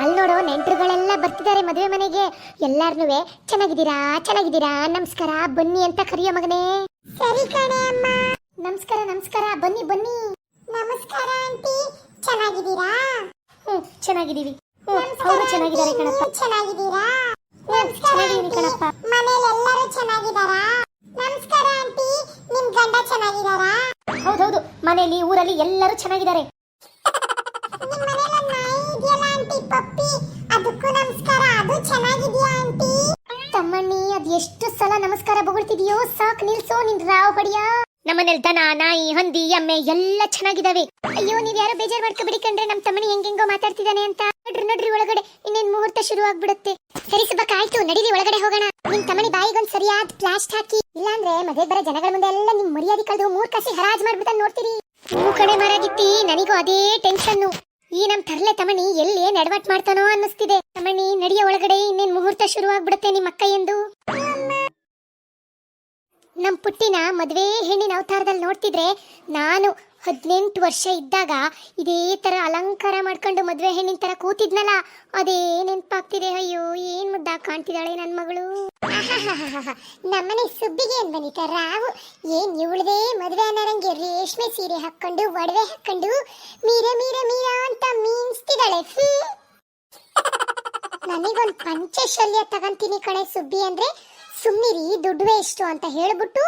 ಅಲ್ಲಿ ನೋಡು ನೆಂಟರುಗಳೆಲ್ಲ ಬರ್ತಿದ್ದಾರೆ ಮದುವೆ ಮನೆಗೆ. ಎಲ್ಲಾರ್ನುವೆ ಚೆನ್ನಾಗಿದ್ದೀರಾ ಚೆನ್ನಾಗಿದ್ದೀರಾ ನಮಸ್ಕಾರ ಬನ್ನಿ ಅಂತ ಕರಿಯೋ ಮಗನೇ. ಸರಿ ಕಣೆ ಅಮ್ಮ. ನಮಸ್ಕಾರ ನಮಸ್ಕಾರ ಬನ್ನಿ ಬನ್ನಿ. ನಮಸ್ಕಾರ ಆಂಟಿ, ಚೆನ್ನಾಗಿದ್ದೀರಾ? ಚೆನ್ನಾಗಿದ್ದೀವಿ. ಅವರು ಚೆನ್ನಾಗಿದ್ದಾರೆ ಕಣಪ್ಪ. ಚೆನ್ನಾಗಿದ್ದೀರಾ? ಚೆನ್ನಾಗಿದ್ದೀನಿ ಕಣಪ್ಪ. ಮನೇಲಿ ಎಲ್ಲರೂ ಚೆನ್ನಾಗಿದ್ದಾರಾ? ನಮಸ್ಕಾರ ಆಂಟಿ, ನಿಮ್ ಗಂಡ ಚೆನ್ನಾಗಿದ್ದಾರಾ? ಹೌದೌದು, ಮನೆಯಲ್ಲಿ ಊರಲ್ಲಿ ಎಲ್ಲರೂ ಚೆನ್ನಾಗಿದ್ದಾರೆ. ನಿಮ್ಮ ಮನೆಯಲ್ಲಿ ನಾಯಿ ಇದೆಯಲ್ಲ ಆಂಟಿ, ಪಪ್ಪಿ, ಅದಕ್ಕೂ ನಮಸ್ಕಾರ, ಅದು ಚೆನ್ನಾಗಿದೆಯಾ ಆಂಟಿ? ತಮ್ಮಣ್ಣಿ, ಅದ್ ಎಷ್ಟು ಸಲ ನಮಸ್ಕಾರ ಬೊಗಳ್ತಿದೀಯೋ, ಸಾಕು ನಿಲ್ಸೋ ನಿನ್ ರಾವ್ ಹೊಡಿಯಾ. ನಮ್ಮನೇಲಿ ದನ ನಾಯಿ ಹಂದಿ ಎಮ್ಮೆ ಎಲ್ಲ ಚೆನ್ನಾಗಿದಾವೆ. ಅಯ್ಯೋ, ನೀವ್ ಯಾರೋ ಬೇಜಾರ್ ಮಾಡ್ಕೊಬಿಡಿ ಕಂಡ್ರೆ, ನಮ್ ತಮ್ಮನಿ ಹೆಂಗೆಂಗೋ ಮಾತಾಡ್ತಿದ್ದಾನೆ ಅಂತ. ನೋಡ್ರಿ ನೋಡ್ರಿ, ಒಳಗಡೆ ಇನ್ನೇನ್ ಮುಹೂರ್ತ ಶುರು ಆಗ್ಬಿಡುತ್ತೆ. ಸರಿ ಸುಬ್ಬಕ್ಕ, ಆಯ್ತು ನಡೀರಿ ಒಳಗಡೆ ಹೋಗೋಣ. ನಿಮ್ ತಮ್ಮನಿ ಬಾಯಿಗೊಂದ್ ಸರಿಯಾದ ಪ್ಲಾಸ್ಟ್ ಹಾಕಿ, ಇಲ್ಲಾಂದ್ರೆ ಮದುವೆ ಬರೋ ಜನಗಳ ಮುಂದೆ ಎಲ್ಲ ನಿಮ್ ಮರ್ಯಾದೆ ಕಳೆದು ಮೂರ್ ಕಾಸಿ ಹರಾಜ್ ಮಾಡ್ಬಿಟ್ಟ ನೋಡ್ತೀರಿ. ಹೂ ಕಡೆ ಮರಾಗಿತ್ತಿ, ನನಗೂ ಅದೇ ಟೆನ್ಷನ್ನು. ಈ ನಮ್ ತರ್ಲೆ ತಮಣಿ ಎಲ್ಲಿ ಏನ್ ಎಡವಟ್ ಮಾಡ್ತಾನೋ ಅನ್ನಿಸ್ತಿದೆ. ತಮಣಿ ನಡಿಯ ಒಳಗಡೆ, ಇನ್ನೇನ್ ಮುಹೂರ್ತ ಶುರು ಆಗ್ಬಿಡುತ್ತೆ ನಿಮ್ಮ ಅಕ್ಕ ಎಂದು. ನಮ್ ಪುಟ್ಟಿನ ಮದ್ವೆ ಹೆಣ್ಣಿನ ಅವತಾರದಲ್ಲಿ ನೋಡ್ತಿದ್ರೆ, ನಾನು 18 ವರ್ಷ ಇದ್ದಾಗ ಇದೇ ತರ ಅಲಂಕಾರ ಮಾಡ್ಕೊಂಡು ಮದ್ವೆ ಹೆಣ್ಣಿನ ತರ ಕೂತಿದ್ನಲ್ಲ, ಅದೇ ನೆನ್ಪಾಗ್ತಿದೆ. ಅಯ್ಯೋ, ಏನ್ ಮುದ್ದ ಕಾಣ್ತಿದ್ದಾಳೆ ನನ್ ಮಗಳು. ನಮ್ಮನೆ ಸುಬ್ಬಿಗೆ ಏನ್ ಬಂದಿತ್ತ ರಾವು, ಏನ್ ಇವಳದೇ ಮದ್ವೆ ಅನ್ನರಂಗೆ ರೇಷ್ಮೆ ಸೀರೆ ಹಾಕೊಂಡು ಒಡವೆ ಹಾಕೊಂಡು ಮೀರ ಮೀರ ಮೀರ ಅಂತ ಮೀನ್ಸ್ತಿದ್ದಾಳೆ. ನನಗೊಂದ್ ಪಂಚಶಲ್ಯ ತಗಂತೀನಿ ಕಣೆ ಸುಬ್ಬಿ ಅಂದ್ರೆ, ಸುಮ್ನಿರಿ ದುಡ್ಡು ಎಷ್ಟು ಅಂತ ಹೇಳ್ಬಿಟ್ಟು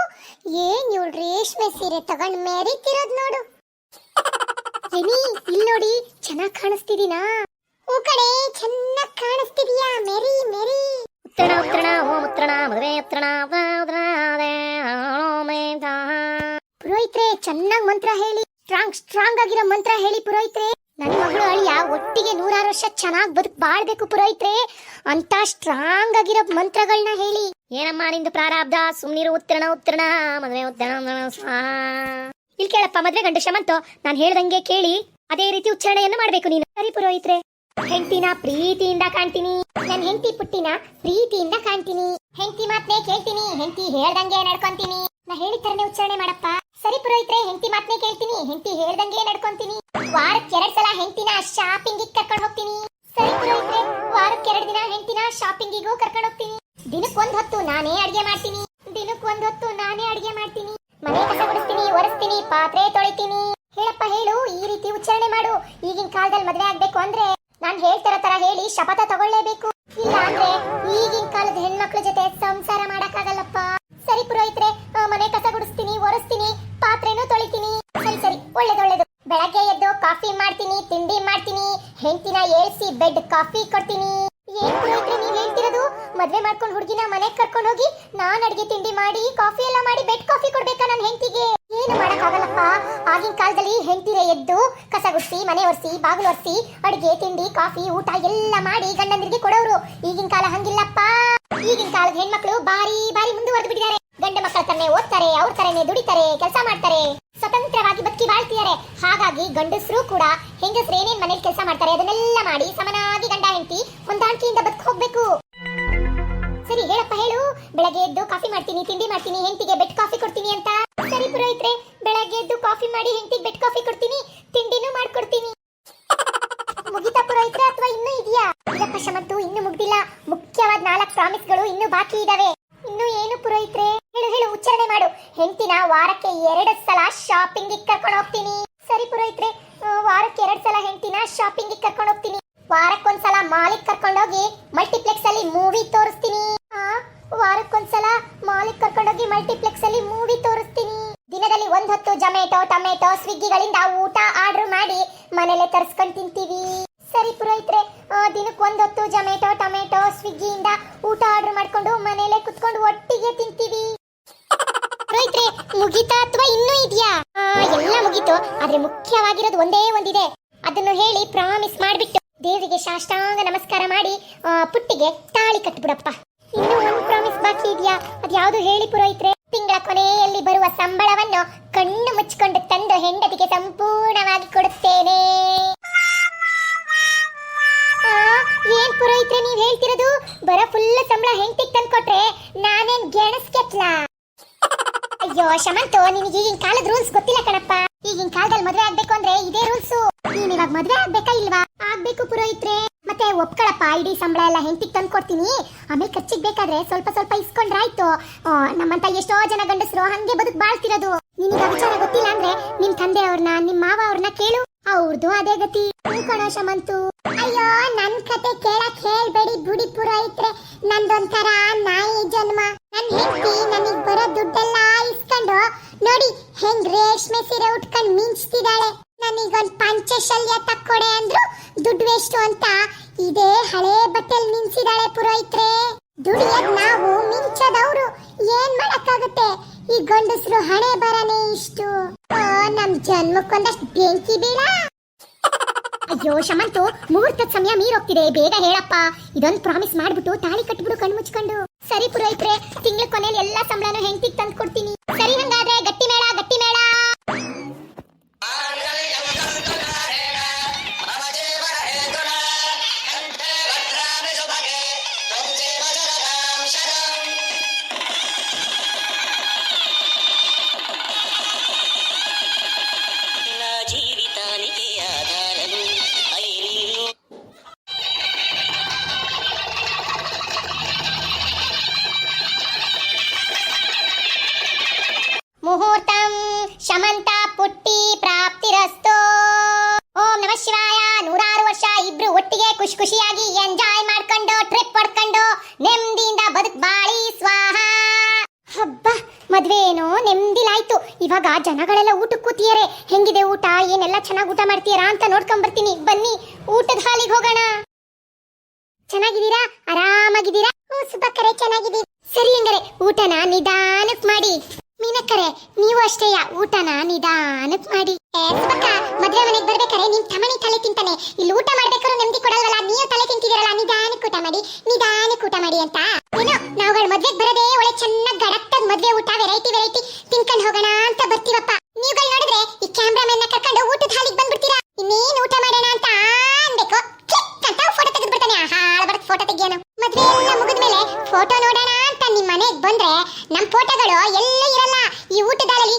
ಏನ್ ಇವಳು ರೇಷ್ಮೆ ಸೀರೆ ತಗೊಂಡ್ ಮೆರಿತಿರೋದ್ ನೋಡು. ರೆನಿ, ಇಲ್ಲಿ ನೋಡಿ, ಚೆನ್ನಾಗ್ ಕಾಣಿಸ್ತಿದೀನಾ? ಹೂ ಕಡೆ, ಚೆನ್ನಾಗ್ ಕಾಣಿಸ್ತಿದೀಯಾ? ಮೆರಿ ಮೆರಿ. ಉತ್ತಣ ಉತ್ತಣ ಓಂ ಉತ್ತಣ ಮದುವೆ ಉತ್ತಣ. ಪುರೋಹಿತ್ರೆ, ಚೆನ್ನಾಗ್ ಮಂತ್ರ ಹೇಳಿ, ಸ್ಟ್ರಾಂಗ್ ಆಗಿರೋ ಮಂತ್ರ ಹೇಳಿ ಪುರೋಹಿತ್ರೆ. ನನ್ನ ಮಗಳು ಅಳಿಯ ಒಟ್ಟಿಗೆ 106 ವರ್ಷ ಚೆನ್ನಾಗ್ ಬಾಳ್ಬೇಕು ಪುರೋಹಿತ್ರೆ, ಅಂತ ಸ್ಟ್ರಾಂಗ್ ಆಗಿರೋ ಮಂತ್ರಗಳನ್ನ ಹೇಳಿ. ಏನಮ್ಮ ನಿಂದು ಪ್ರಾರಾಬ್ಧ, ಸುಮ್ನಿರು. ಉತ್ತರಣ ಉತ್ತರಣ ಮದುವೆ ಉತ್ತರಣ. ಇಲ್ಲಿ ಕೇಳಪ್ಪ ಮದ್ವೆ ಗಂಡು ಶಮಂತು, ನಾನು ಹೇಳ್ದಂಗೆ ಕೇಳಿ ಅದೇ ರೀತಿ ಉಚ್ಚಾರಣೆಯನ್ನು ಮಾಡ್ಬೇಕು ನೀನು. ಸರಿ ಪುರೋಹಿತ್ರೆ. ಹೆಂಡತಿನ ಪ್ರೀತಿಯಿಂದ ಕಾಣ್ತೀನಿ, ನನ್ನ ಹೆಂಡತಿ ಪುಟ್ಟಿನ ಪ್ರೀತಿಯಿಂದ ಕಾಣ್ತೀನಿ. ಹೆಂಡತಿ ಮಾತ್ನೇ ಕೇಳ್ತೀನಿ, ಹೆಂಡತಿ ಹೇಳ್ದಂಗೆ ನಡ್ಕೊಂತೀನಿ. ನಾ ಹೇಳಿದ ಉಚ್ಚಾರಣೆ ಮಾಡಪ್ಪ. ಸರಿ ಪುರೋಹಿತ್ರೆ, ಹೆಂಡತಿ ಮಾತ್ನೇ ಕೇಳ್ತೀನಿ, ಹೆಂಡತಿ ಹೇಳ್ದಂಗೆ ನಡ್ಕೊಂತೀನಿ. ವಾರಕ್ಕೆ 2 ಸಲ ಹೆಂಡತಿನ ಶಾಪಿಂಗ್ ಕರ್ಕೊಂಡು ಹೋಗ್ತೀನಿ. ಸರಿ ಪುರೋಹಿತ್ರೆ, ವಾರಕ್ಕೆ 2 ದಿನ ಹೆಂಡತಿನ ಶಾಪಿಂಗಿಗೂ ಕರ್ಕೊಂಡು ಹೋಗ್ತೀನಿ. ದಿನಕ್ಕೊಂದ್ ಹೊತ್ತು ನಾನೇ ಅಡಿಗೆ ಮಾಡ್ತೀನಿ. ಮನೆ ಕಸ ಗುಡಿಸ್ತೀನಿ, ಒರೆಸ್ತೀನಿ, ಪಾತ್ರೆ ತೊಳಿತೀನಿ. ಹೇಳಪ್ಪ ಹೇಳು, ಈ ರೀತಿ ಉಚ್ಚಾರಣೆ ಮಾಡು. ಈಗಿನ ಕಾಲದಲ್ಲಿ ಮದ್ವೆ ಆಗ್ಬೇಕು ಅಂದ್ರೆ ನಾನ್ ಹೇಳ್ತಿರೋ ತರ ಹೇಳಿ ಶಪಥ ತಗೊಳ್ಳೇಬೇಕು. ಇಲ್ಲ ಅಂದ್ರೆ ಈಗಿನ ಕಾಲದ ಹೆಣ್ಮಕ್ಳ ಜೊತೆ ಸಂಸಾರ ಮಾಡಕ್ಕಾಗಲ್ಲಪ್ಪ. ಸರಿ ಪುರೋಹಿತ್ರೆ, ಮನೆ ಕಸ ಗುಡಿಸ್ತೀನಿ, ಒರೆಸ್ತೀನಿ, ಪಾತ್ರೆನೂ ತೊಳಿತೀನಿ. ಸರಿ ಸರಿ, ಒಳ್ಳೇದು. ಬೆಳಗ್ಗೆ ಎದ್ದು ಕಾಫಿ ಮಾಡ್ತೀನಿ, ತಿಂಡಿ ಮಾಡ್ತೀನಿ, ಹೆಂಡತಿನ ಏಳ್ಸಿ ಬೆಡ್ ಕಾಫಿ ಕೊಡ್ತೀನಿ. ಏನ್ ಪುರೋಹಿತ್ರೆ ನೀವ್ ಹೇಳ್ತಿರೋದು? ಮದ್ವೆ ಮಾಡ್ಕೊಂಡು ಹುಡುಗಿನ ಮನೆಗ್ ಕರ್ಕೊಂಡು ಹೋಗಿ ನಾನ್ ಅಡಿಗೆ ತಿಂಡಿ ಮಾಡಿ ಕಾಫಿ ಎಲ್ಲ ಮಾಡಿ ಬೆಡ್ ಕಾಫಿ ಕೊಡ್ಬೇಕಾ ನನ್ ಹೆಂಡತಿಗೆ? ಏನು ಮಾಡಕ್ಕಾಗಲ್ಲಪ್ಪ. ಆಗಿನ ಕಾಲದಲ್ಲಿ ಹೆಂಡತಿರೇ ಎದ್ದು ಕಸ ಗುಡಿಸಿ, ಮನೆ ಒರೆಸಿ, ಬಾಗಿಲು ಒರೆಸಿ, ಅಡಿಗೆ ತಿಂಡಿ ಕಾಫಿ ಊಟ ಎಲ್ಲ ಮಾಡಿ ಗಂಡಂದಿರಿಗೆ ಕೊಡೋರು. ಈಗಿನ ಕಾಲ ಹಂಗಿಲ್ಲಪ್ಪ. ಈಗಿನ ಕಾಲದ ಹೆಣ್ಮಕ್ಳು ಬಾರಿ ಮುಂದುವರೆದು ಬಿಟ್ಟಿದ್ದಾರೆ. ಗಂಡ ಮಕ್ಕಳ ತರನೇ ಓದ್ತಾರೆ, ಅವ್ರ ತರನೇ ದುಡಿತಾರೆ, ಕೆಲಸ ಮಾಡ್ತಾರೆ, ಸ್ವತಂತ್ರವಾಗಿ ಬದುಕಿ ಬಾಳ್ತಿದ್ದಾರೆ. ಹಾಗಾಗಿ ಗಂಡಸರು ಕೂಡ ಹೆಂಗಸರು ಏನೇನ್ ಮನೇಲಿ ಕೆಲಸ ಮಾಡ್ತಾರೆ ಅದನ್ನೆಲ್ಲ ಮಾಡಿ ಸಮನಾಗಿ ಗಂಡ ಹೆಂಡತಿ ಹೊಂದಾಣಿಕೆಯಿಂದ ಬದುಕು ಹೋಗ್ಬೇಕು. ಸರಿ ಹೇಳಪ್ಪ ಹೇಳು. ಬೆಳಗ್ಗೆ ಎದ್ದು ಕಾಫಿ ಮಾಡ್ತೀನಿ, ತಿಂಡಿ ಮಾಡ್ತೀನಿ, ಹೆಂಡತಿಗೆ ಬೆಡ್ ಕಾಫಿ ಕೊಡ್ತೀನಿ ಅಂತ. ಸರಿ ಪುರೋಹಿತ್ರೆ, ಬೆಳಗ್ಗೆ ಎದ್ದು ಕಾಫಿ ಮಾಡಿ ಹೆಂಡತಿಗೆ ಬೆಡ್ ಕಾಫಿ ಕೊಡ್ತೀನಿ, ತಿಂಡಿನೂ ಮಾಡ್ಕೊಡ್ತೀನಿ. ಮುಗಿತಾ ಪುರೋಹಿತ್ರೆ ಅಥವಾ ಇನ್ನೂ ಇದೆಯಾ? ಇದಪ್ಪ ಶಮಂತು, ಇನ್ನೂ ಮುಗ್ದಿಲ್ಲ. ಮುಖ್ಯವಾದ 4 ಪ್ರಾಮಿಸ್ಗಳು ಇನ್ನೂ ಬಾಕಿ ಇದಾವೆ. ಇನ್ನು ಏನು ಪುರೋಹಿತ್ರೆ? ಹೇಳು ಉಚ್ಚಾರಣೆ ಮಾಡು. ಹೆಂಡತಿನ ವಾರಕ್ಕೆ 2 ಸಲ ಶಾಪಿಂಗ್ ಕರ್ಕೊಂಡು ಹೋಗ್ತೀನಿ. ಸರಿ ಪುರೋಹಿತ್ರೆ, ವಾರಕ್ಕೆ 2 ಸಲ ಹೆಂಡತಿನ ಶಾಪಿಂಗ್ ಕರ್ಕೊಂಡು ಹೋಗ್ತೀನಿ. ವಾರಕ್ಕೊಂದ್ಸಲ ಮಾಲಿಗೆ ಕರ್ಕೊಂಡೋಗಿ ಮಲ್ಟಿಪ್ಲೆಕ್ಸ್ ಅಲ್ಲಿ ಮೂವಿ ತೋರಿಸ್ತೀನಿ. ವಾರಕ್ಕೊಂದ್ಸಲ ಮಾಲಿಗೆ ಕರ್ಕೊಂಡೋಗಿ ಮಲ್ಟಿಪ್ಲೆಕ್ಸ್ ಅಲ್ಲಿ ಮೂವಿ ತೋರಿಸ್ತೀನಿ. ದಿನದಲ್ಲಿ 1 ಹೊತ್ತು ಜೊಮ್ಯಾಟೊ, ಟೊಮೆಟೊ, ಸ್ವಿಗ್ಗಿಗಳಿಂದ ಊಟ ಆರ್ಡರ್ ಮಾಡಿ ಮನೇಲೆ ತರಿಸ್ಕೊಂಡು ತಿಂತೀವಿ. ಸರಿ ಪುರೋಹಿತ್ರೆ, ದಿನಕ್ಕೆ 1 ಹೊತ್ತು ಜೊಮ್ಯಾಟೊ, ಟೊಮೆಟೊ, ಸ್ವಿಗ್ಗಿಯಿಂದ ಊಟ ಆರ್ಡರ್ ಮಾಡ್ಕೊಂಡು ಮನೇಲೆ ಕುತ್ಕೊಂಡು ಒಟ್ಟಿಗೆ ತಿಂತೀವಿ. ಪುರೋಹಿತ್ರೆ, ಮುಗಿತಾ ಅಥವಾ ಇನ್ನೂ ಇದೆಯಾ? ಎಲ್ಲ ಮುಗೀತು, ಆದ್ರೆ ಮುಖ್ಯವಾಗಿರೋದು ಒಂದೇ ಒಂದಿದೆ. ಅದನ್ನು ಹೇಳಿ ಪ್ರಾಮಿಸ್ ಮಾಡ್ಬಿಟ್ಟು ದೇವರಿಗೆ ಸಾಷ್ಟಾಂಗ ನಮಸ್ಕಾರ ಮಾಡಿ ಪುಟ್ಟಿಗೆ ತಾಳಿ ಕಟ್ಬಿಡಪ್ಪ. ಇನ್ನು ಒಂದು ಪ್ರಾಮಿಸ್ ಬಾಕಿ ಇದೆಯಾ? ಅದ್ಯಾವುದು ಹೇಳಿ ಪುರೋಹಿತ್ರೆ? ತಿಂಗಳ ಕೊನೆಯಲ್ಲಿ ಬರುವ ಸಂಬಳವನ್ನು ಕಣ್ಣು ಮುಚ್ಚಿಕೊಂಡು ತಂದು ಹೆಂಡತಿಗೆ ಸಂಪೂರ್ಣವಾಗಿ ಕೊಡುತ್ತೇನೆ. ಏನ್ ಪುರೋಹಿತ್ರೆ ನೀವ್ ಹೇಳ್ತಿರೋದು? ಬರೋ ಫುಲ್ ಸಂಬಳ ಹೆಂಡತಿಗೆ ತಂದು ಕೊಟ್ರೆ ನಾನೇನ್ ಗೆಣಸ್ಕೆಟ್ಲ? ಅಯ್ಯೋ ಶಮಂತು, ನಿನಗೆ ಈಗಿನ ಕಾಲದ ರೂಲ್ಸ್ ಗೊತ್ತಿಲ್ಲ ಕಣಪ್ಪ. ಈಗಿನ ಕಾಲದಲ್ಲಿ ಮದುವೆ ಆಗ್ಬೇಕು ಅಂದ್ರೆ ಇದೇ ರೂಲ್ಸ್. ನೀನ್ ಇವಾಗ ಮದುವೆ ಆಗ್ಬೇಕಾ ಇಲ್ವಾ? ಆಗ್ಬೇಕು ಪುರೋಹಿತ್ರೆ. ಮತ್ತೆ ಒಪ್ಕೊಳಪ್ಪ, ಇಡೀ ಸಂಬಳ ಎಲ್ಲ ಹೆಂಡತಿಗೆ ತಂದು ಕೊಡ್ತೀನಿ, ಆಮೇಲೆ ಖರ್ಚಿಗೆ ಬೇಕಾದ್ರೆ ಸ್ವಲ್ಪ ಸ್ವಲ್ಪ ಇಸ್ಕೊಂಡ್ರಾಯ್ತು. ನಮ್ಮಂತ ಎಷ್ಟೋ ಜನ ಗಂಡಸರು ಹಂಗೆ ಬದುಕು ಬಾಳ್ತಿರೋದು. ನಿನಗೆ ವಿಚಾರ ಗೊತ್ತಿಲ್ಲ ಅಂದ್ರೆ ನಿಮ್ ತಂದೆ ಅವ್ರನ್ನ, ನಿಮ್ ಮಾವ ಅವ್ರನ್ನ ಕೇಳು, ಅವ್ರದ್ದು ಅದೇ ಗತಿ. ಕಣೋ ಶಮಂತು. ಅಯ್ಯೋ, ನನ್ ಕತೆ ಕೇಳಕ್ ಹೇಳ್ಬೇಡಿ ಬುಡಿ ಪುರೋಹಿತ್ರೆ, ನಂದೊಂಥರ ನಾಯಿ ಜನ್ಮ. ನನ್ ಹೆಂಡತಿ ನನಗ್ ಬರೋ ದುಡ್ಡೆಲ್ಲ ಇಸ್ಕೊಂಡು ನೋಡಿ ಹೆಂಗ್ ರೇಷ್ಮೆ ಸೀರೆ ಉಟ್ಕೊಂಡ್ ಮಿಂಚ್ತಿದ್ದಾಳೆ. ನನಗೊಂದ್ ಪಂಚಶಲ್ಯ ತಕ್ಕೊಡೆ ಅಂದ್ರು ದುಡ್ಡು ವೇಸ್ಟ್ ಅಂತ ಇದೇ ಹಳೆ ಬಟ್ಟೆಲ್ ಮಿಂಚಿದಾಳೆ ಪುರೋಹಿತ್ರೆ. ದುಡಿಯದ್ ನಾವು, ಮಿಂಚದವ್ರು. ಏನ್ ಮಾಡಕ್ಕಾಗುತ್ತೆ, ಈ ಗಂಡಸ್ರು ಹಣೆ ಬರನೇ ಇಷ್ಟು. ನಮ್ ಜನ್ಮಕ್ಕೊಂದಷ್ಟು ಬೆಂಕಿ ಬೀಳ. ಅಯ್ಯೋ ಶಮಂತು, ಮುಹೂರ್ತದ ಸಮಯ ಮೀರೋಗ್ತಿದೆ, ಬೇಗ ಹೇಳಪ್ಪ. ಇದೊಂದು ಪ್ರಾಮಿಸ್ ಮಾಡ್ಬಿಟ್ಟು ತಾಳಿ ಕಟ್ಬಿಡು ಕಣ್ಣು ಮುಚ್ಕೊಂಡು. ಸರಿ ಪುರೋಹಿತ್ರೆ, ತಿಂಗಳ ಕೊನೆಯಲ್ಲಿ ಎಲ್ಲಾ ಸಂಬಳನೂ ಹೆಂಡತಿಗೆ ತಂದು ಕೊಡ್ತೀನಿ. ಸರಿ, ಹಂಗಾದ್ರೆ ಗಟ್ಟಿ ಮೇಳ, ಗಟ್ಟಿ ಮೇಳ. ಮುಹೂರ್ತಂ ಶಮಂತ ಪುಟ್ಟಿ ಪ್ರಾಪ್ತಿರಸ್ತು. ಓಂ ನಮಃ ಶಿವಾಯ. 106 ವರ್ಷ ಇಬ್ರು ಒಟ್ಟಿಗೆ ಖುಷಿ ಖುಷಿಯಾಗಿ ಎಂಜಾಯ್ ಮಾಡ್ಕೊಂಡು ಟ್ರಿಪ್ ಹೊಡ್ಕೊಂಡು ನೆಮ್ಮದಿಯಿಂದ ಬದುಕ್ ಬಾಳಿ ಸ್ವಾಹ. ಹಬ್ಬ, ಮದ್ವೆನೋ ನೆಮ್ಮದಿಲಾಯ್ತು. ಇವಾಗ ಜನಗಳೆಲ್ಲ ಊಟಕ್ಕೆ ಕೂತಿಯಾರೆ. ಹೆಂಗಿದೆ ಊಟ, ಏನೆಲ್ಲ ಚೆನ್ನಾಗಿ ಊಟ ಮಾಡ್ತೀರಾ ಅಂತ ನೋಡ್ಕೊಂಡ್ ಬರ್ತೀನಿ. ಬನ್ನಿ, ಊಟದ ಹಾಲಿಗೆ ಹೋಗೋಣ. ಚೆನ್ನಾಗಿದ್ದೀರಾ? ಆರಾಮಾಗಿದ್ದೀರಾ? ಸುಬ್ಬಕ್ಕರೆ ಚೆನ್ನಾಗಿದ್ದೀವಿ. ಸರಿ, ಹಂಗಾರೆ ಊಟನ ನಿಧಾನಕ್ ಮಾಡಿ. ಮೀನಕ್ಕರೆ, ನೀವು ಅಷ್ಟೇಯ, ಊಟನ ನಿಧಾನಕ್ ಮಾಡಿ. ಸುಬ್ಬಕ್ಕ, ಮದ್ವೆ ಮನೆಗೆ ಬರ್ಬೇಕಾರೆ ನಿಮ್ ತಮಣಿ ತಲೆ ತಿಂತಾನೆ. ಇಲ್ಲಿ ಊಟ ಮಾಡ್ಬೇಕಾದ್ರೂ ನೆಮ್ಮದಿ ಕೊಡಲ್ವಲ್ಲ, ನೀವು ತಲೆ ತಿಂತಿದ್ದೀರಲ್ಲ, ನಿಧಾನಕ್ಕೆ ಊಟ ಮಾಡಿ, ನಿಧಾನಕ್ಕೆ ಊಟ ಮಾಡಿ ಅಂತ. ಏನೋ ನಾವುಗಳು ಮದ್ವೆಗೆ ಬರೋದೇ ಒಳ್ಳೆ ಚೆನ್ನಾಗಿ ಗಡಕ್ತಾಗ ಮದ್ವೆ ಊಟ ವೆರೈಟಿ ವೆರೈಟಿ ತಿನ್ಕೊಂಡು ಹೋಗೋಣ ಅಂತ ಬರ್ತೀವಪ್ಪ. ನೀವುಗಳು ನೋಡಿದ್ರೆ ಈ ಕ್ಯಾಮ್ರಾಮನ್ ಕರ್ಕೊಂಡು ಊಟದ ಹಾಲಿಗೆ ಬಂದ್ಬಿಡ್ತೀರಾ. ಇನ್ನೇನ್ ಊಟ ಮಾಡೋಣ ಅಂತ ಅನ್ಬೇಕು, ಅಂತ ಫೋಟೋ ತೆಗೆದು ಬಿಡ್ತಾನೆ. ಹಾಳ ಬರತ್ ಫೋಟೋ ತೆಗಿಯೋಣ. ಮದ್ವೆ ಎಲ್ಲ ಮುಗಿದ್ಮೇಲೆ ಫೋಟೋ ನೋಡೋಣ ಅಂತ ನಿಮ್ ಮನೆಗ್ ಬಂದ್ರೆ ನಮ್ ಫೋಟೋಗಳು ಎಲ್ಲ ಇರಲ್ಲ. ಈ ಊಟದಲ್ಲಿ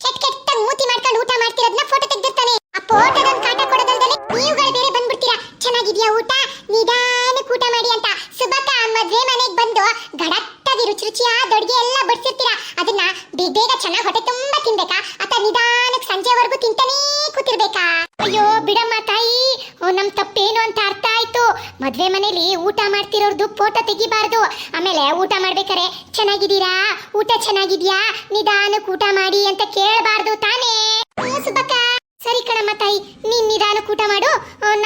ಕೆಟ್ಟ ಮೂತಿ ಮಾಡ್ಕೊಂಡು ಊಟ ಮಾಡ್ತಿರೋದನ್ನ ಫೋಟೋ ತೆಗೆದಿರ್ತಾನೆ. ಆ ಫೋಟೋದೊಂದು ಕಾಟ ಕೊಡೋದಲ್ದಲ್ಲಿ ನೀವುಗಳು ಬೇರೆ ಬಂದ್ಬಿಡ್ತೀರಾ. ಚೆನ್ನಾಗಿದ್ಯಾ ಊಟ, ನಿಧಾನಕ್ಕೆ ಊಟ ಮಾಡಿ ಅಂತ. ಸುಬ್ಬಕ್ಕ, ಮದ್ವೆ ಮನೆಗ್ ಬಂದು ಗಡಕ್ಟಾಗಿ ರುಚಿ ರುಚಿಯಾದ ಅಡುಗೆ ಎಲ್ಲ ಬಡಿಸಿರ್ತೀರಾ. ಅದನ್ನ ಬೇಗ ಚೆನ್ನಾಗಿ ಹೊಟ್ಟೆ ತುಂಬಾ ತಿನ್ಬೇಕಾ, ಅಥವಾ ನಿಧಾನಕ್ಕೆ ಸಂಜೆವರೆಗೂ ತಿಂತಾನೇ ಕೂತಿರ್ಬೇಕಾ? ಅಯ್ಯೋ ಬಿಡಮ್ಮ ತಾಯಿ, ನಮ್ ತಪ್ಪೇನು ಅಂತ ಅರ್ಥ ಆಯ್ತು. ಮದ್ವೆ ಮನೇಲಿ ಊಟ ಮಾಡ್ತಿರೋರ್ದು ಫೋಟೋ ತೆಗಿಬಾರ್ದು. ಆಮೇಲೆ ಊಟ ಮಾಡ್ಬೇಕಾರೆ ಚೆನ್ನಾಗಿದ್ದೀರಾ, ಊಟ ಚೆನ್ನಾಗಿದ್ಯಾ, ನಿಧಾನಕ್ಕೆ ಊಟ ಮಾಡಿ ಅಂತ ಕೇಳಬಾರ್ದು ತಾನೇ? ಸುಬ್ಬಕ್ಕ, ಸರಿ ಕಣಮ್ಮ ತಾಯಿ, ನೀನ್ ನಿಧಾನಕ್ಕೆ ಊಟ ಮಾಡು,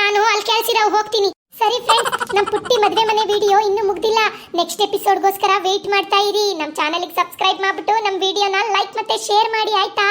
ನಾನು ಅಲ್ಲಿ ಕೆಲ್ಸಿರಾವ್ ಹೋಗ್ತೀನಿ. ಸರಿ ಫ್ರೆಂಡ್ಸ್, ನಮ್ ಪುಟ್ಟಿ ಮದ್ವೆ ಮನೆ ವಿಡಿಯೋ ಇನ್ನೂ ಮುಗ್ದಿಲ್ಲ. ನೆಕ್ಸ್ಟ್ ಎಪಿಸೋಡ್ಗೋಸ್ಕರ ವೇಟ್ ಮಾಡ್ತಾ ಇರಿ. ನಮ್ ಚಾನೆಲ್ಗೆ ಸಬ್ಸ್ಕ್ರೈಬ್ ಮಾಡ್ಬಿಟ್ಟು ನಮ್ ವಿಡಿಯೋನ ಲೈಕ್ ಮತ್ತೆ ಶೇರ್ ಮಾಡಿ, ಆಯ್ತಾ?